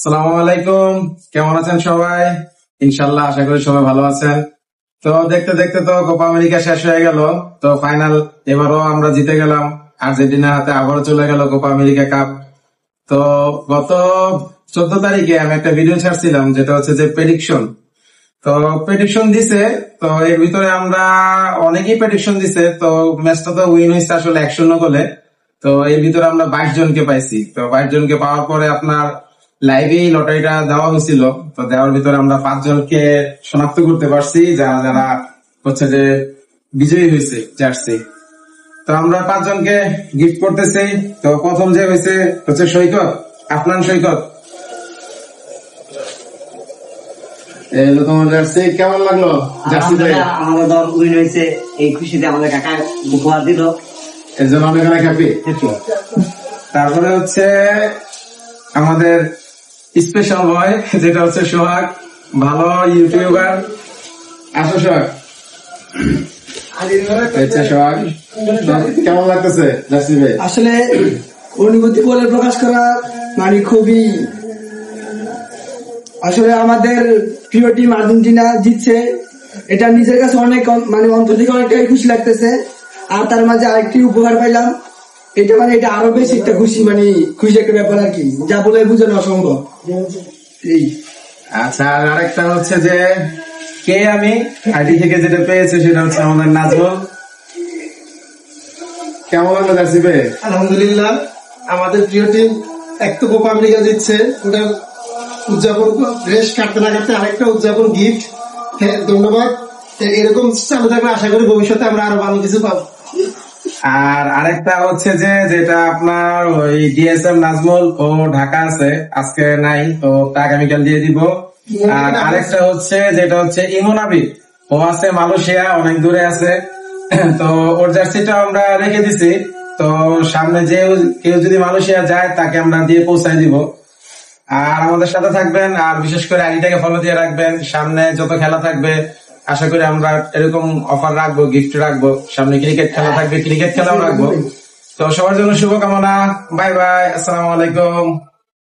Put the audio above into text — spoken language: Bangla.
আসসালামু আলাইকুম, কেমন আছেন সবাই? ইনশাল্লাহ আশা করি সবাই ভালো আছেন। তো দেখতে দেখতে তো কোপা আমেরিকা শেষ হয়ে গেল। তো ফাইনাল এবারও আমরা জিতে গেলাম, আর্জেন্টিনার হাতে আবারও চলে গেল কোপা আমেরিকা কাপ। তো গত 14 তারিখে আমি একটা ভিডিও ছাড়ছিলাম, যেটা হচ্ছে যে প্রেডিকশন। তো প্রেডিকশন দিছে, তো এর ভিতরে আমরা অনেকেই প্রেডিকশন দিছে। তো ম্যাচটা তো উইন হয়েছে আসলে 1-0 গোলে। তো এর ভিতরে আমরা 22 জনকে পাইছি। তো 22 জনকে পাওয়ার পরে আপনার লাইভে লটারিটা দেওয়া হয়েছিল। তো দেওয়ার ভিতরে আমরা 5 জনকে শনাক্ত করতে পারছি, যারা যারা হচ্ছে যে বিজয়ী হয়েছে জার্সি। তো আমরা 5 জনকে গিফট করতেছি। তো প্রথম যে হয়েছে হচ্ছে সৈকত, আপনার সৈকত, তোমার জার্সি কেমন লাগলো? জার্সি আমাদের দল উইন হয়েছে, এই খুশিতে আমাদের কাকা উপহার দিল, এর জন্য অনেক অনেক হ্যাপি। তারপরে হচ্ছে আমাদের স্পেশাল বয়, যেটা হচ্ছে সোহাগ, ভালো ইউটিউবার। আসো সোহাগ। সোহাগ কেমন লাগতেছে জার্সি ভাই? আসলে অনুভূতি বলে প্রকাশ করা মানে খুবই, আসলে আমাদের প্রিয় টিম আর্জেন্টিনা জিতছে, এটা নিজের কাছে অনেক মানে অন্তর থেকে অনেকটাই খুশি লাগতেছে। আর তার মাঝে আরেকটি উপহার পাইলাম, এটা মানে এটা আরো বেশি একটা খুশি, মানে খুশি একটা ব্যাপার আর কি, যা বলে বোঝানো অসম্ভব। এই আচ্ছা, আর আরেকটা হচ্ছে যে কে আমি আইডি থেকে যেটা পেয়েছে সেটা হচ্ছে আমাদের নাজমুল। কেমন লাগলো জার্সি ভাই? আলহামদুলিল্লাহ, আমাদের প্রিয় টিম এক তো কোপা আমেরিকা দিচ্ছে, ওটা উদযাপন রেশ কাটতে না কাটতে আরেকটা উদযাপন গিফট। হ্যাঁ, ধন্যবাদ। এরকম চালু থাকলে আশা করি ভবিষ্যতে আমরা আরো ভালো কিছু পাবো। আর আরেকটা হচ্ছে যে যেটা আপনার ওই ডিএসএম নাজমুল, ও ঢাকা আছে, আজকে নাই, তো আগামীকাল দিয়ে দিব। আর আরেকটা হচ্ছে যেটা হচ্ছে ইমন আবিদ, ও আছে মালয়েশিয়া, অনেক দূরে আছে। তো ওর জার্সিটা আমরা রেখে দিছি। তো সামনে যে কেউ যদি মালয়েশিয়া যায় তাকে আমরা দিয়ে পৌঁছায় দিব। আর আমাদের সাথে থাকবেন, আর বিশেষ করে আইডিটাকে ফলো দিয়ে রাখবেন। সামনে যত খেলা থাকবে আশা করি আমরা এরকম অফার রাখবো, গিফট রাখবো। সামনে ক্রিকেট খেলা থাকবে, ক্রিকেট খেলাও রাখবো। তো সবার জন্য শুভকামনা। বাই বাই, আসসালামু আলাইকুম।